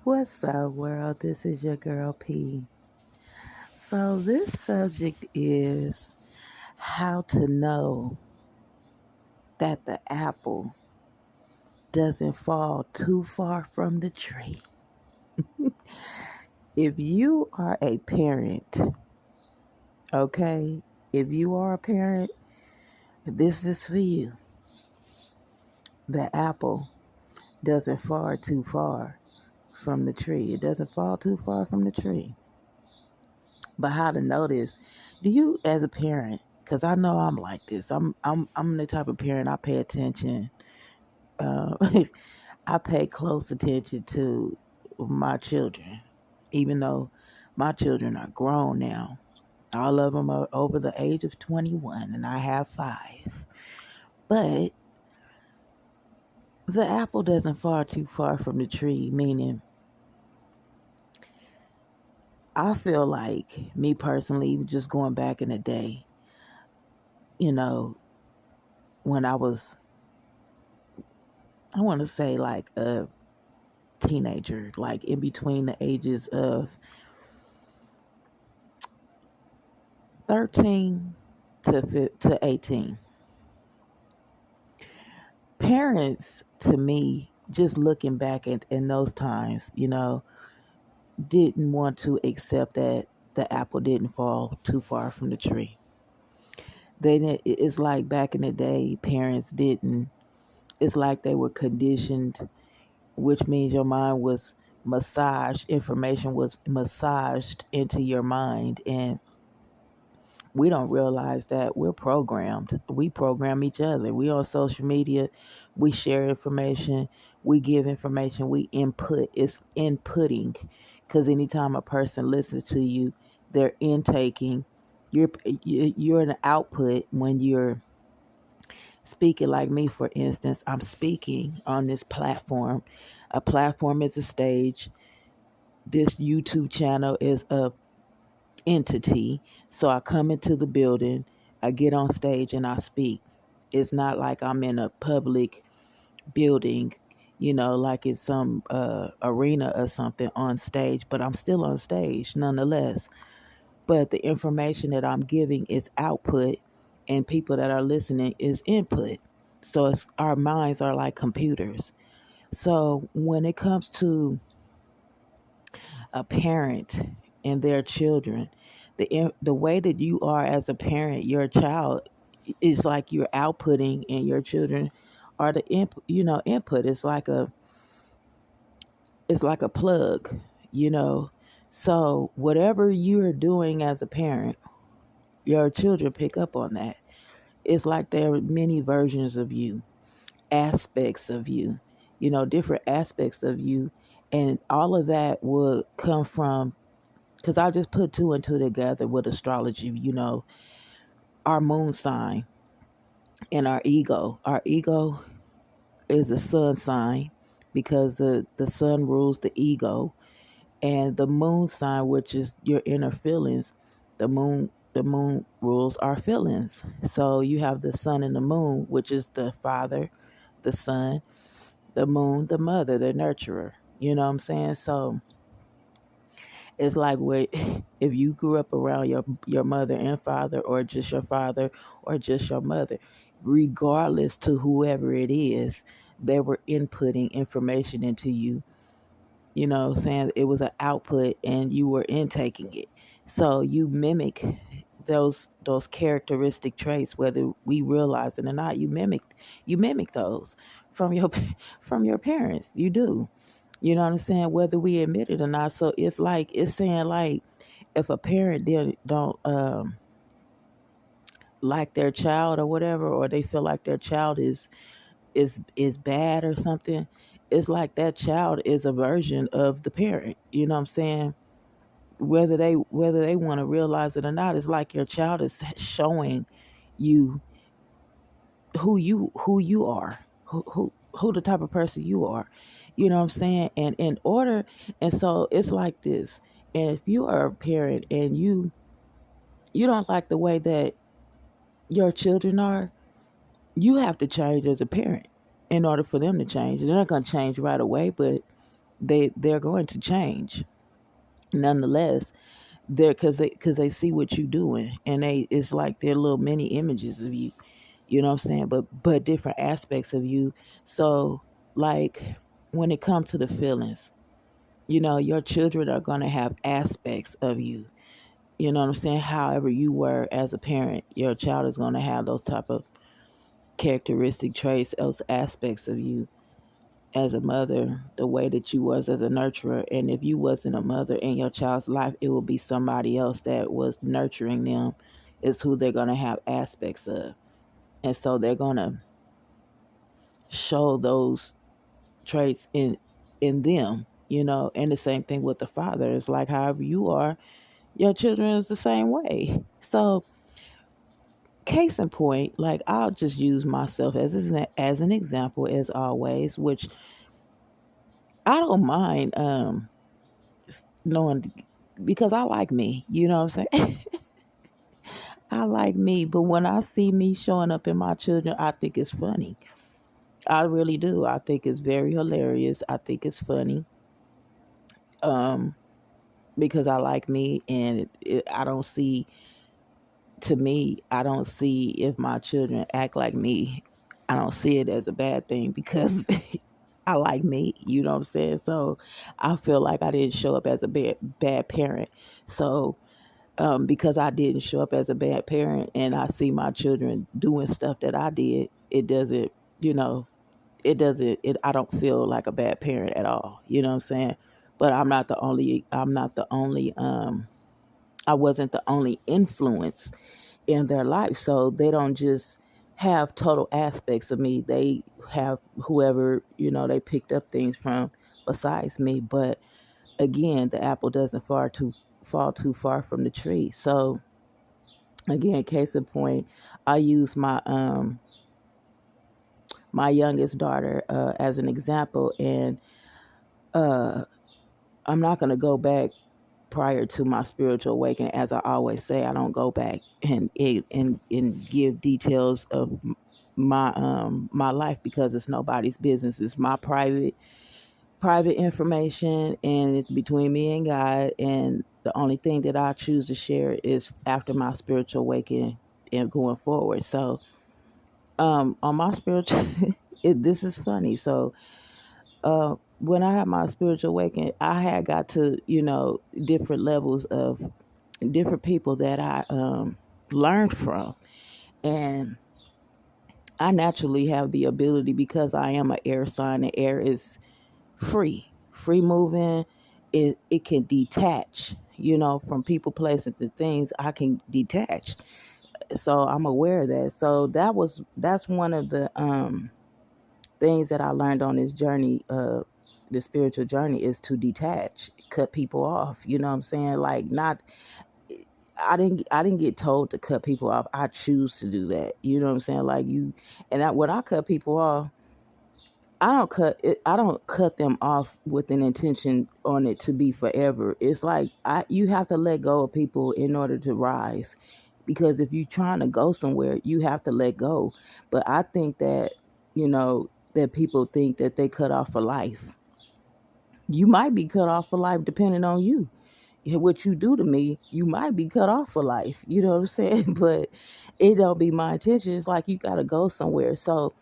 What's up, world? This is your girl P. So, this subject is how to know that the apple doesn't fall too far from the tree. If you are a parent, okay, if you are a parent, this is for you. The apple doesn't fall too far from the tree. It doesn't fall too far from the tree. But how to know this? Do you, as a parent, because I know I'm like this. I'm the type of parent I pay attention. Uh, I pay close attention to my children, even though my children are grown now. All of them are over the age of 21, and I have five. But the apple doesn't fall too far from the tree, meaning I feel like, me personally, just going back in the day, you know, when I was, I want to say like a teenager, like in between the ages of 13 to 18. Parents, to me, just looking back at in those times, didn't want to accept that the apple didn't fall too far from the tree. It's like back in the day, parents didn't. It's like they were conditioned, which means your mind was massaged. Information was massaged into your mind, and we don't realize that we're programmed. We program each other. We on social media. We share information. We give information. We input. It's inputting, because anytime a person listens to you, they're intaking. You're an output when you're speaking. Like me, for instance, I'm speaking on this platform. A platform is a stage. This YouTube channel is a entity. So I come into the building, I get on stage, and I speak. It's not like I'm in a public building, like it's some arena or something on stage, but I'm still on stage nonetheless. But the information that I'm giving is output, and people that are listening is input. So our minds are like computers. So when it comes to a parent and their children, the way that you are as a parent, your child is like you're outputting, and your children are the input. It's like a plug, you know. So whatever you're doing as a parent, your children pick up on that. It's like there are many versions of you, aspects of you, different aspects of you, and all of that would come from, because I just put two and two together with astrology, our moon sign and our ego. Our ego is a sun sign, because the sun rules the ego, and the moon sign, which is your inner feelings, the moon rules our feelings. So you have the sun and the moon, which is the father, the son, the moon, the mother, the nurturer. You know what I'm saying? So it's like where if you grew up around your mother and father, or just your father, or just your mother, regardless to whoever it is, they were inputting information into you. You know what I'm saying? It was an output, and you were intaking it. So you mimic those characteristic traits, whether we realize it or not. You mimic those from your from your parents. You do. You know what I'm saying? Whether we admit it or not. So if, like, it's saying, like, if a parent don't like their child or whatever, or they feel like their child is bad or something, it's like that child is a version of the parent. You know what I'm saying? Whether they want to realize it or not, it's like your child is showing you who you are, who the type of person you are. You know what I'm saying? And in order, and so it's like this. And if you are a parent and you don't like the way that your children are, you have to change as a parent in order for them to change. They're not going to change right away, but they're going to change. Nonetheless, they're because they see what you're doing, and it's like they're little mini images of you. You know what I'm saying? But different aspects of you. So like when it comes to the feelings, your children are going to have aspects of you. You know what I'm saying? However you were as a parent, your child is going to have those type of characteristic traits, those aspects of you as a mother, the way that you was as a nurturer. And if you wasn't a mother in your child's life, it will be somebody else that was nurturing them is who they're going to have aspects of. And so they're going to show those traits in them, and the same thing with the father. It's like however you are, your children is the same way. So case in point, like I'll just use myself as an example as always, which I don't mind knowing because I like me, you know what I'm saying? I like me, but when I see me showing up in my children, I think it's funny. I really do. I think it's very hilarious. I think it's funny. Um because I like me, and I don't see, to me, I don't see if my children act like me. I don't see it as a bad thing because I like me, you know what I'm saying? So I feel like I didn't show up as a bad parent. So because I didn't show up as a bad parent and I see my children doing stuff that I did, it doesn't, you know, I don't feel like a bad parent at all. You know what I'm saying? But I wasn't the only influence in their life. So they don't just have total aspects of me. They have whoever, they picked up things from besides me. But again, the apple doesn't fall too far from the tree. So again, case in point, I use my youngest daughter as an example, and uh, I'm not going to go back prior to my spiritual awakening. As I always say, I don't go back and give details of my life because it's nobody's business. It's my private information, and it's between me and God. And the only thing that I choose to share is after my spiritual awakening and going forward. So on my spiritual, this is funny. So when I had my spiritual awakening, I had got to, different levels of different people that I learned from. And I naturally have the ability, because I am an air sign, and air is free moving. It can detach, from people, places, and things. I can detach. So I'm aware of that. So that's one of the things that I learned on this journey, the spiritual journey, is to detach, cut people off. You know what I'm saying? Like, not, I didn't get told to cut people off. I choose to do that. You know what I'm saying? Like when I cut people off, I don't cut them off with an intention on it to be forever. It's like you have to let go of people in order to rise. Because if you're trying to go somewhere, you have to let go. But I think that, that people think that they cut off for life. You might be cut off for life depending on you. What you do to me, you might be cut off for life. You know what I'm saying? But it don't be my intention. It's like you got to go somewhere. So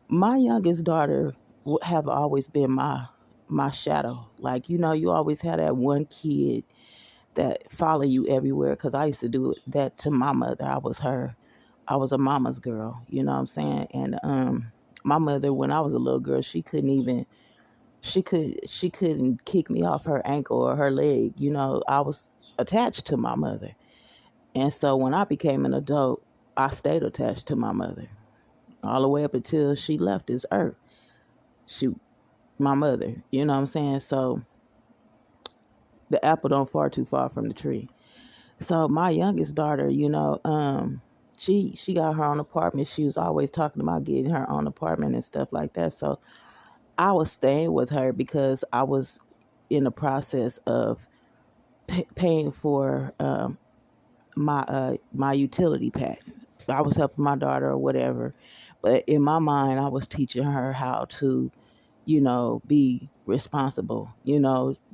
my youngest daughter have always been my shadow. Like, you always had that one kid that follow you everywhere. Because I used to do that to my mother. I was a mama's girl. You know what I'm saying? And my mother, when I was a little girl, she couldn't kick me off her ankle or her leg. I was attached to my mother. And so when I became an adult, I stayed attached to my mother all the way up until she left this earth. She My mother, you know what I'm saying? So the apple don't fall too far from the tree. So my youngest daughter, she got her own apartment. She was always talking about getting her own apartment and stuff like that. So I was staying with her because I was in the process of paying for my utility pack. I was helping my daughter or whatever, but in my mind, I was teaching her how to be responsible,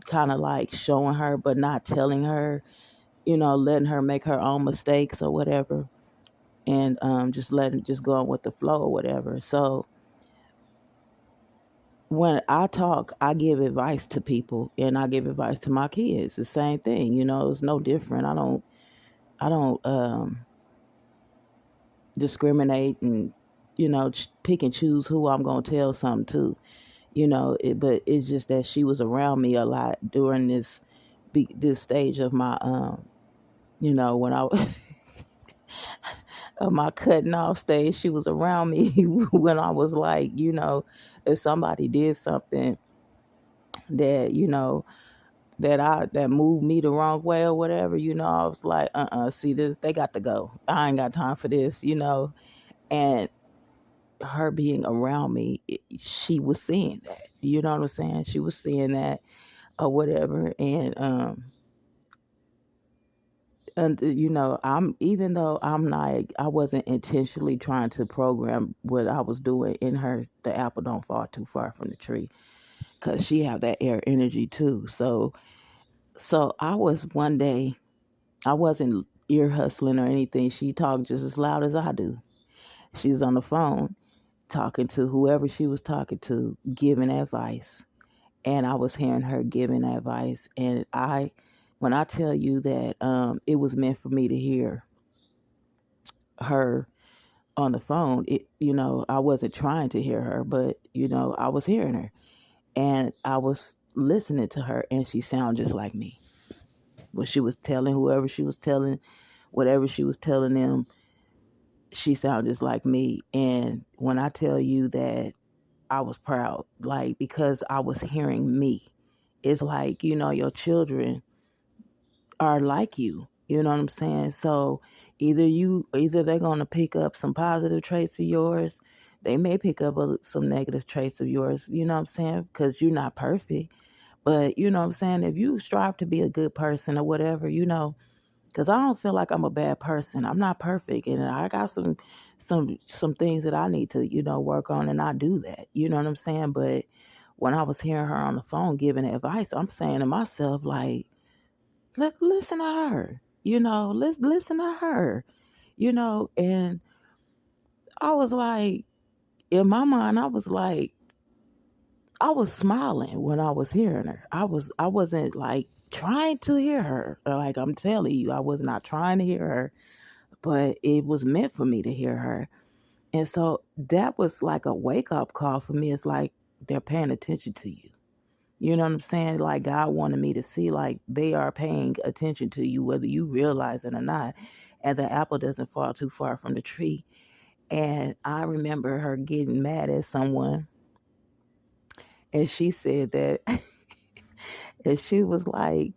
kind of like showing her, but not telling her, letting her make her own mistakes or whatever, and just going with the flow or whatever. So when I talk, I give advice to people, and I give advice to my kids. The same thing, it's no different. I don't discriminate and pick and choose who I'm gonna tell something to. But it's just that she was around me a lot during this stage of my when I of my cutting off stage. She was around me when I was like, if somebody did something that that moved me the wrong way or whatever, I was like, see this, they got to go. I ain't got time for this, and her being around me, she was seeing that. You know what I'm saying? She was seeing that or whatever, and I'm, even though I'm like, I wasn't intentionally trying to program what I was doing in her. The apple don't fall too far from the tree, because she have that air energy too. So I was one day, I wasn't ear hustling or anything. She talked just as loud as I do. She's on the phone talking to whoever she was talking to, giving advice. And I was hearing her giving advice. And when I tell you that it was meant for me to hear her on the phone, I wasn't trying to hear her, but, I was hearing her. And I was listening to her, and she sounded just like me. What she was telling, whoever she was telling, whatever she was telling them, she sounded just like me. And when I tell you that I was proud, like, because I was hearing me. It's like, your children are like you. You know what I'm saying? So either they're going to pick up some positive traits of yours. They may pick up some negative traits of yours. You know what I'm saying? Because you're not perfect. But you know what I'm saying? If you strive to be a good person or whatever, because I don't feel like I'm a bad person. I'm not perfect, and I got some things that I need to work on, and I do that. You know what I'm saying? But when I was hearing her on the phone giving advice, I'm saying to myself, like, look, listen to her. Listen to her. And I was like, in my mind, I was like, I was smiling when I was hearing her. I wasn't like trying to hear her. Like, I'm telling you, I was not trying to hear her, but it was meant for me to hear her. And so that was like a wake up call for me. It's like they're paying attention to you. You know what I'm saying? Like, God wanted me to see, like, they are paying attention to you, whether you realize it or not. And the apple doesn't fall too far from the tree. And I remember her getting mad at someone, and she said that, and she was like,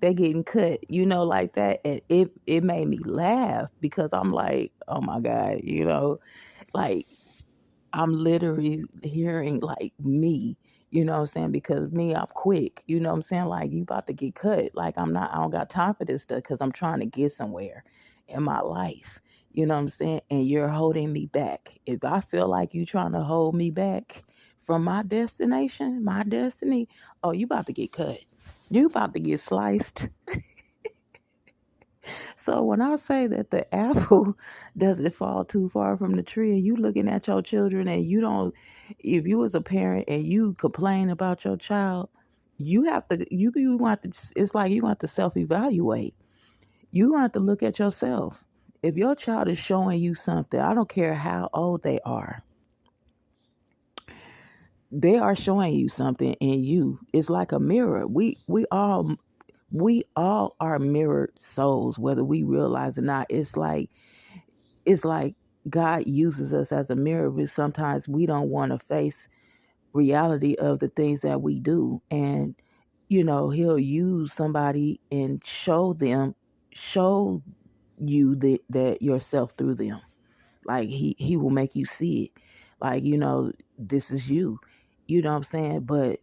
they're getting cut, like that. And it made me laugh, because I'm like, oh my God, like, I'm literally hearing like me, you know what I'm saying? Because me, I'm quick, you know what I'm saying? Like, you about to get cut. Like, I don't got time for this stuff, because I'm trying to get somewhere in my life, you know what I'm saying? And you're holding me back. If I feel like you trying to hold me back from my destination, my destiny, oh, you about to get cut. You about to get sliced. So when I say that the apple doesn't fall too far from the tree, and you looking at your children, and you don't, if you as a parent and you complain about your child, you have to, you want to, it's like you want to self evaluate. You want to look at yourself. If your child is showing you something, I don't care how old they are showing you something in you. It's like a mirror. We all are mirrored souls, whether we realize it or not. It's like God uses us as a mirror, but sometimes we don't want to face reality of the things that we do. And He'll use somebody and show you that yourself through them. Like, he will make you see it. Like, this is you. You know what I'm saying? But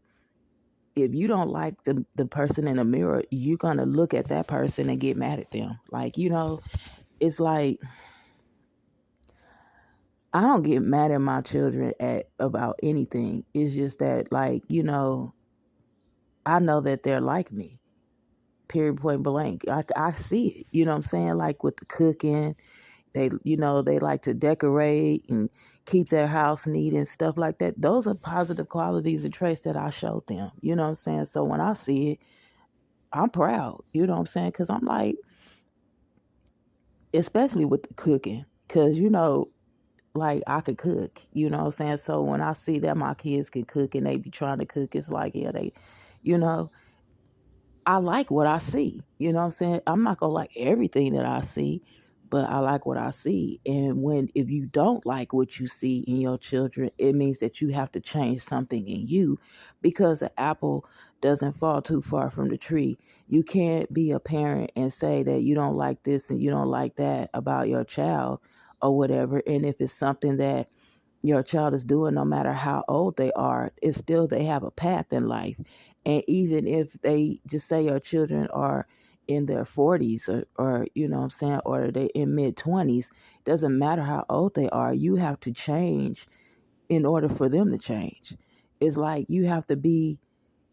if you don't like the person in the mirror, you're gonna look at that person and get mad at them. Like, it's like, I don't get mad at my children at about anything. It's just that, like, I know that they're like me. Period, point blank. I see it. You know what I'm saying? Like with the cooking, they like to decorate and keep their house neat and stuff like that. Those are positive qualities and traits that I showed them. You know what I'm saying? So when I see it, I'm proud. You know what I'm saying? Because I'm like, especially with the cooking, because like I could cook. You know what I'm saying? So when I see that my kids can cook and they be trying to cook, it's like, yeah, you know, I like what I see. You know what I'm saying? I'm not gonna like everything that I see, but I like what I see. And if you don't like what you see in your children, it means that you have to change something in you, because the apple doesn't fall too far from the tree. You can't be a parent and say that you don't like this and you don't like that about your child or whatever. And if it's something that your child is doing, no matter how old they are, it's still they have a path in life. And even if they just say your children are in their 40s or you know what I'm saying, or they in mid 20s, doesn't matter how old they are, you have to change in order for them to change. It's like you have to be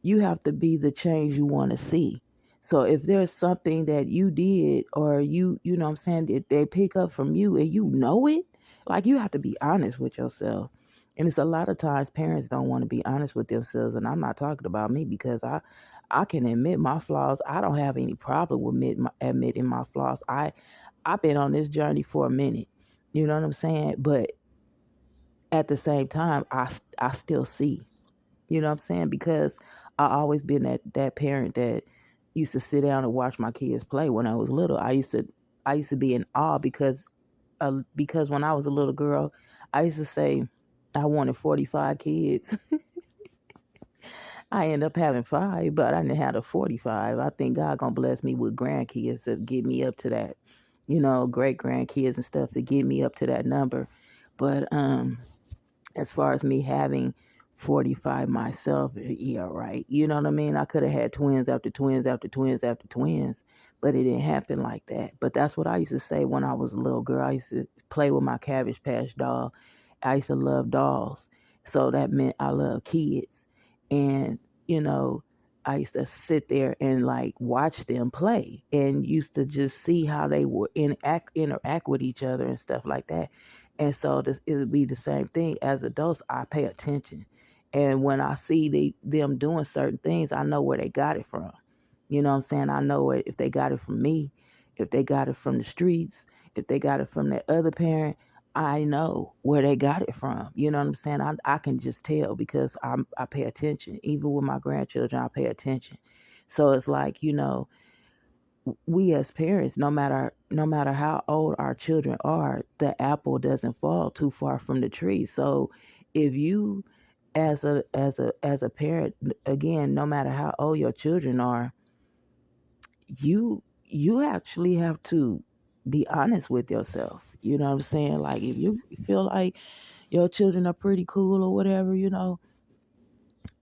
the change you want to see. So if there's something that you did, or you know what I'm saying, that they pick up from you and you know it, like, you have to be honest with yourself. And it's a lot of times parents don't want to be honest with themselves, and I'm not talking about me, because I can admit my flaws. I don't have any problem with admitting my flaws. I've been on this journey for a minute. You know what I'm saying? But at the same time, I still see. You know what I'm saying? Because I always been that parent that used to sit down and watch my kids play when I was little. I used to be in awe, because when I was a little girl, I used to say I wanted 45 kids. I ended up having 5, but I didn't have the 45. I think God gonna bless me with grandkids to get me up to that, great grandkids and stuff to get me up to that number. But as far as me having 45 myself, yeah, right. You know what I mean? I could have had twins after twins after twins after twins, but it didn't happen like that. But that's what I used to say when I was a little girl. I used to play with my Cabbage Patch doll. I used to love dolls. So that meant I love kids. And, you know, I used to sit there and like watch them play, and used to just see how they would interact with each other and stuff like that. And so it would be the same thing. As adults, I pay attention. And when I see them doing certain things, I know where they got it from. You know what I'm saying? I know if they got it from me, if they got it from the streets, if they got it from that other parent, I know where they got it from. You know what I'm saying? I can just tell, because I pay attention. Even with my grandchildren, I pay attention. So it's like, we as parents, no matter how old our children are, the apple doesn't fall too far from the tree. So if you, as a parent, again, no matter how old your children are, you actually have to be honest with yourself. You know what I'm saying? Like, if you feel like your children are pretty cool or whatever,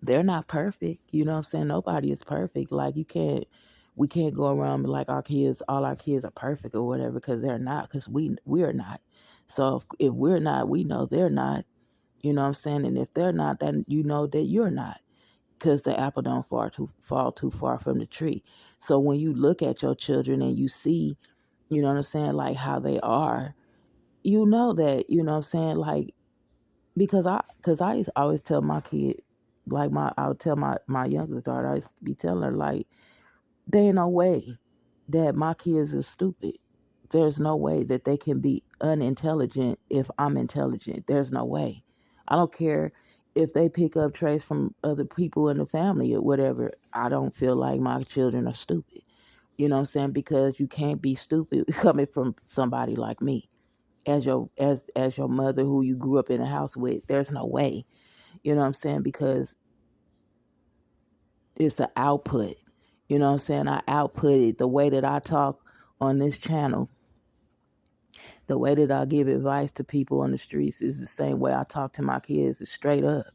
they're not perfect. You know what I'm saying? Nobody is perfect. Like, we can't go around like all our kids are perfect or whatever, because they're not, because we're not. So if we're not, we know they're not. You know what I'm saying? And if they're not, then you know that you're not, because the apple don't fall too far from the tree. So when you look at your children and you see, you know what I'm saying, like how they are, you know that, you know what I'm saying, like, because I used to always tell my kid, like, I would tell my youngest daughter, I used to be telling her, like, there ain't no way that my kids are stupid. There's no way that they can be unintelligent if I'm intelligent. There's no way. I don't care if they pick up traits from other people in the family or whatever. I don't feel like my children are stupid. You know what I'm saying? Because you can't be stupid coming from somebody like me. As your mother, who you grew up in a house with, there's no way. You know what I'm saying? Because it's an output. You know what I'm saying? I output it. The way that I talk on this channel, the way that I give advice to people on the streets, is the same way I talk to my kids, is straight up.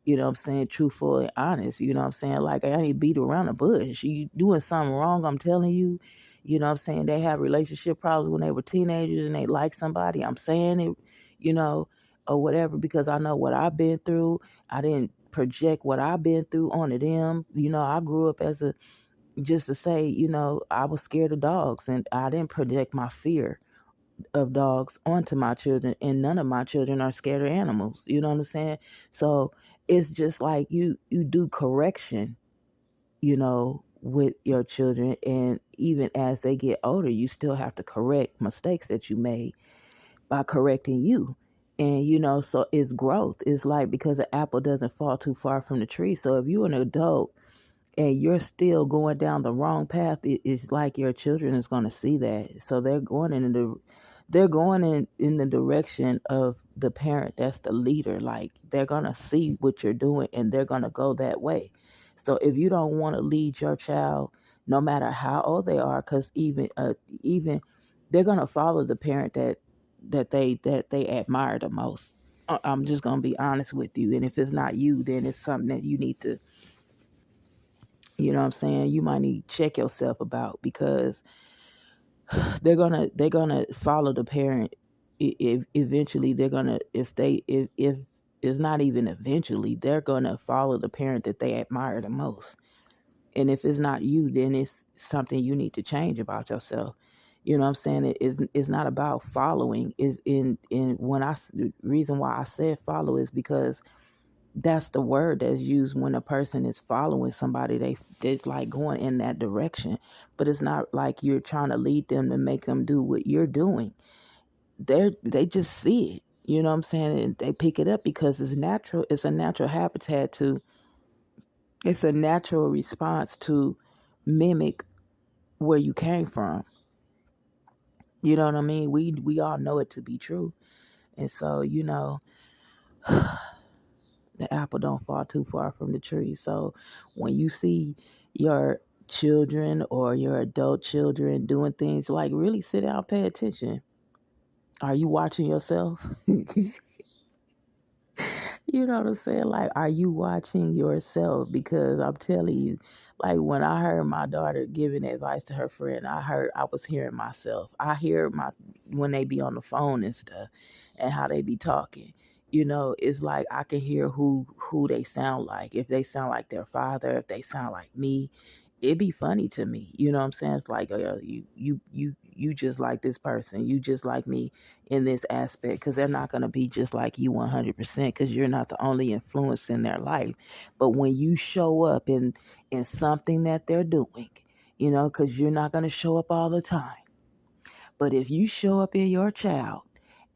You know what I'm saying? Truthful and honest. You know what I'm saying? Like, I ain't beat around the bush. You doing something wrong, I'm telling you. You know what I'm saying? They have relationship problems when they were teenagers and they like somebody. I'm saying it, you know. or whatever, because I know what I've been through. I didn't project what I've been through onto them. I grew up as a, just to say, I was scared of dogs, and I didn't project my fear of dogs onto my children, and none of my children are scared of animals. You know what I'm saying? So it's just like you do correction, with your children, and even as they get older, you still have to correct mistakes that you made by correcting you. And so it's growth. It's like, because the apple doesn't fall too far from the tree. So if you're an adult and you're still going down the wrong path, it's like your children is going to see that. So they're going in the direction of the parent that's the leader. Like, they're going to see what you're doing, and they're going to go that way. So if you don't want to lead your child, no matter how old they are, because even they're going to follow the parent that they admire the most. I'm just going to be honest with you. And if it's not you, then it's something that you need to, what I'm saying, you might need to check yourself about, because they're gonna follow the parent. If eventually they're gonna, if it's not even eventually, they're gonna follow the parent that they admire the most. And if it's not you, then it's something you need to change about yourself. You know what I'm saying? It's not about following. Is in when the reason why I said follow is because that's the word that's used when a person is following somebody. They're like going in that direction, but it's not like you're trying to lead them to make them do what you're doing. They just see it. You know what I'm saying? And they pick it up because it's natural. It's a natural habitat to. It's a natural response to mimic where you came from. You know what I mean? We all know it to be true, and so the apple don't fall too far from the tree. So when you see your children or your adult children doing things, like, really sit down, pay attention. Are you watching yourself? You know what I'm saying? Like, are you watching yourself? Because I'm telling you, like, when I heard my daughter giving advice to her friend, I was hearing myself. I hear when they be on the phone and stuff, and how they be talking. It's like I can hear who they sound like. If they sound like their father, if they sound like me, it'd be funny to me. You know what I'm saying? It's like, you just like this person. You just like me in this aspect, because they're not going to be just like you 100%, because you're not the only influence in their life. But when you show up in something that they're doing, because you're not going to show up all the time. But if you show up in your child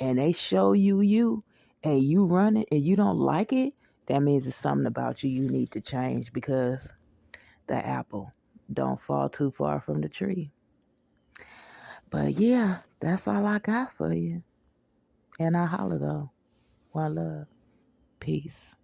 and they show you and you run it and you don't like it, that means it's something about you need to change, because the apple don't fall too far from the tree. But yeah, that's all I got for you. And I holler though. One love. Peace.